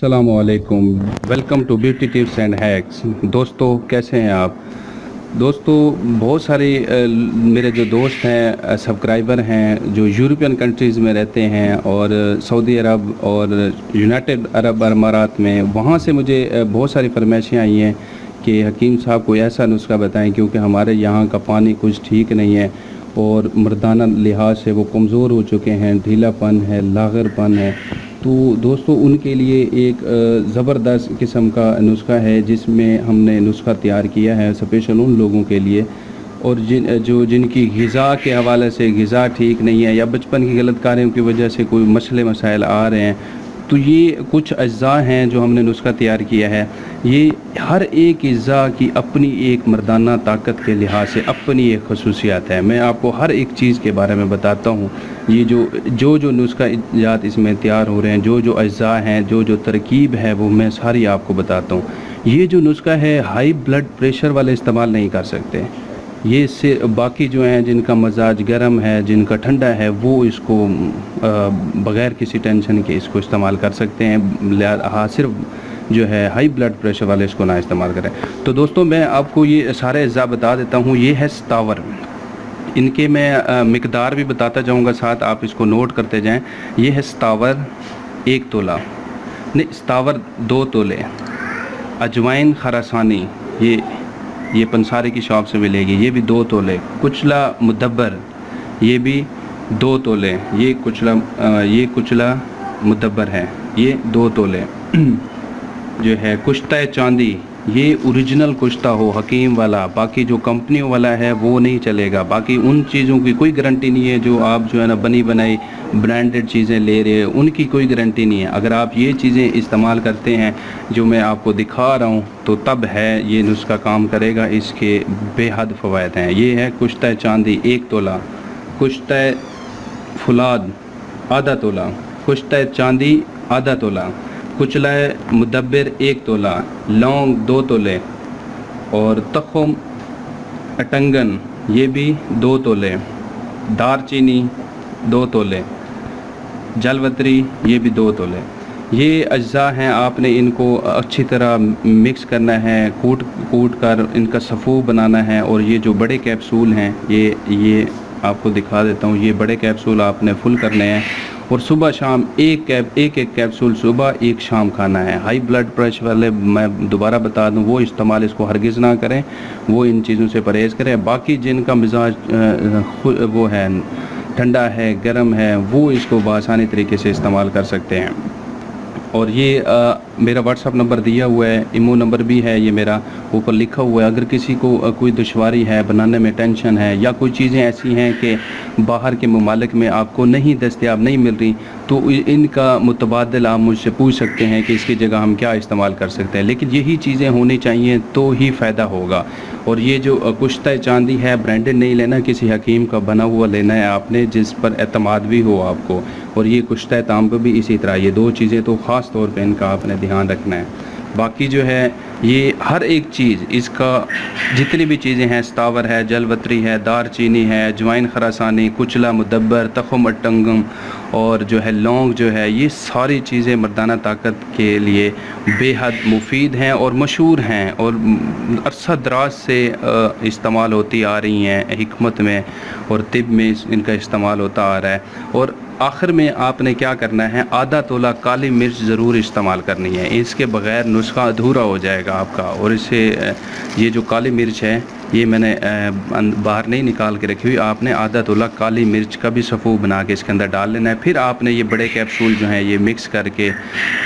अस्सलामुअलैकुम, welcome to beauty tips and hacks. दोस्तों कैसे हैं आप? दोस्तों बहुत सारे मेरे जो दोस्त हैं, सब्सक्राइबर हैं जो यूरोपियन कंट्रीज़ में रहते हैं और सऊदी अरब और यूनाइटेड अरब अमारात में, वहाँ से मुझे बहुत सारी फरमाइशें आई हैं कि हकीम साहब कोई ऐसा नुस्खा बताएं, क्योंकि हमारे यहाँ का पानी कुछ ठीक नहीं है और मर्दाना लिहाज से वो कमज़ोर हो चुके हैं, ढीलापन है, लागरपन है। तो दोस्तों उनके लिए एक ज़बरदस्त किस्म का नुस्खा है जिसमें हमने नुस्खा तैयार किया है स्पेशल उन लोगों के लिए, और जिनकी ग़िज़ा के हवाले से ग़िज़ा ठीक नहीं है या बचपन की गलत कार्यों की वजह से कोई मसले मसाइल आ रहे हैं। तो ये कुछ अज्जा हैं जो हमने नुस्खा तैयार किया है। ये हर एक अज्जा की अपनी एक मर्दाना ताकत के लिहाज से अपनी एक खसूसियात है। मैं आपको हर एक चीज़ के बारे में बताता हूँ। ये जो नुस्खा इजात इसमें तैयार हो रहे हैं, जो अज्जा हैं, जो तरकीब है, वो मैं सारी आपको बताता हूँ। ये जो नुस्खा है हाई ब्लड प्रेशर वाले इस्तेमाल नहीं कर सकते। ये से बाकी जो हैं जिनका मजाज गर्म है, जिनका ठंडा है, वो इसको बग़ैर किसी टेंशन के इसको इस्तेमाल कर सकते हैं। हाँ, सिर्फ जो है हाई ब्लड प्रेशर वाले इसको ना इस्तेमाल करें। तो दोस्तों मैं आपको ये सारे अज्जा बता देता हूँ। ये है सतावर, इनके मैं मिकदार भी बताता जाऊँगा, साथ आप इसको नोट करते जाएँ। ये है सतावर 1 तोला, नहीं सतावर 2 तोले। अजवाइन खरासानी ये पंसारी की शॉप से मिलेगी, ये भी 2 तोले। कुचला मुदब्बर ये भी 2 तोले। ये कुचला मुदब्बर है, ये 2 तोले। जो है कुश्ता चांदी, ये ओरिजिनल कुश्ता हो हकीम वाला, बाकी जो कंपनियों वाला है वो नहीं चलेगा। बाकी उन चीज़ों की कोई गारंटी नहीं है जो आप जो है ना बनी बनाई ब्रांडेड चीज़ें ले रहे हैं, उनकी कोई गारंटी नहीं है। अगर आप ये चीज़ें इस्तेमाल करते हैं जो मैं आपको दिखा रहा हूँ तो तब है ये नुस्खा काम करेगा। इसके बेहद फ़वायद हैं। ये है कुश्ता चांदी 1 तोला, कुश्ता फुलाद आधा तोला, कुश्ता चांदी आधा तोला, कुचला मुदब्बिर 1 तोला, लौंग 2 तोले और तखम अटंगन ये भी 2 तोले, दारचीनी 2 तोले, जलवतरी ये भी 2 तोले। ये अज्जा हैं, आपने इनको अच्छी तरह मिक्स करना है, कूट कर इनका सफ़ू बनाना है। और ये जो बड़े कैप्सूल हैं ये आपको दिखा देता हूँ। ये बड़े कैप्सूल आपने फुल करने हैं और सुबह शाम एक कैप्सूल सुबह एक शाम खाना है। हाई ब्लड प्रेशर वाले मैं दोबारा बता दूं वो इस्तेमाल इसको हरगिज़ ना करें, वो इन चीज़ों से परहेज़ करें। बाकी जिनका मिजाज वो है ठंडा है, गर्म है, वो इसको बआसानी तरीके से इस्तेमाल कर सकते हैं। और ये मेरा व्हाट्सअप नंबर दिया हुआ है, इमो नंबर भी है, ये मेरा ऊपर लिखा हुआ है। अगर किसी को कोई दुश्वारी है, बनाने में टेंशन है या कोई चीज़ें ऐसी हैं कि बाहर के ममालिक में आपको नहीं दस्तयाब नहीं मिल रही, तो इनका मुतबादल आप मुझसे पूछ सकते हैं कि इसकी जगह हम क्या इस्तेमाल कर सकते हैं। लेकिन यही चीज़ें होनी चाहिए तो ही फ़ायदा होगा। और ये जो कुश्ता चांदी है ब्रांडेड नहीं लेना, किसी हकीम का बना हुआ लेना है आपने जिस पर एतमाद भी हो आपको। और ये कुश्ता तांबा भी इसी तरह, ये 2 चीज़ें तो ख़ास तौर पे इनका आपने ध्यान रखना है। बाकी जो है ये हर एक चीज़ इसका जितनी भी चीज़ें हैं, सतावर है, जलवतरी है, दारचीनी है, अजवाइन खरासानी, कुचला मुदब्बर, तखम अटंगम और जो है लौंग जो है, ये सारी चीज़ें मर्दाना ताकत के लिए बेहद मुफीद हैं और मशहूर हैं और अरसा दराज से इस्तेमाल होती आ रही हैं हिकमत में और तिब में इनका इस्तेमाल होता आ रहा है। और आखिर में आपने क्या करना है, आधा तोला काली मिर्च ज़रूर इस्तेमाल करनी है, इसके बग़ैर नुस्खा अधूरा हो जाएगा आपका। और इससे ये जो काली मिर्च है ये मैंने बाहर नहीं निकाल के रखी हुई, आपने आधा तोला काली मिर्च का भी सफ़ू बना के इसके अंदर डाल लेना है। फिर आपने ये बड़े कैप्सूल जो हैं ये मिक्स करके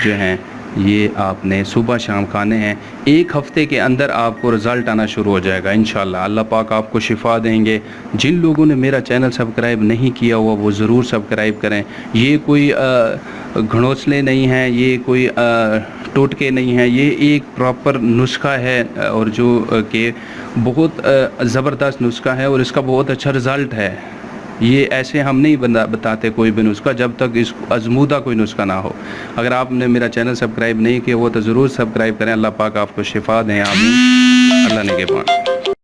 जो हैं ये आपने सुबह शाम खाने हैं। 1 हफ़्ते के अंदर आपको रिज़ल्ट आना शुरू हो जाएगा इंशाल्लाह। अल्लाह पाक आपको शिफा देंगे। जिन लोगों ने मेरा चैनल सब्सक्राइब नहीं किया हुआ वो ज़रूर सब्सक्राइब करें। ये कोई घड़ोसले नहीं हैं, ये कोई टोटके नहीं हैं, ये एक प्रॉपर नुस्खा है और जो कि बहुत ज़बरदस्त नुस्खा है और इसका बहुत अच्छा रिज़ल्ट है। ये ऐसे हम नहीं बताते कोई भी नुस्खा जब तक इस आजमूदा कोई नुस्खा ना हो। अगर आपने मेरा चैनल सब्सक्राइब नहीं किया वो तो ज़रूर सब्सक्राइब करें। अल्लाह पाक आपको शिफा दें। आमीन। अल्लाह ने के पास।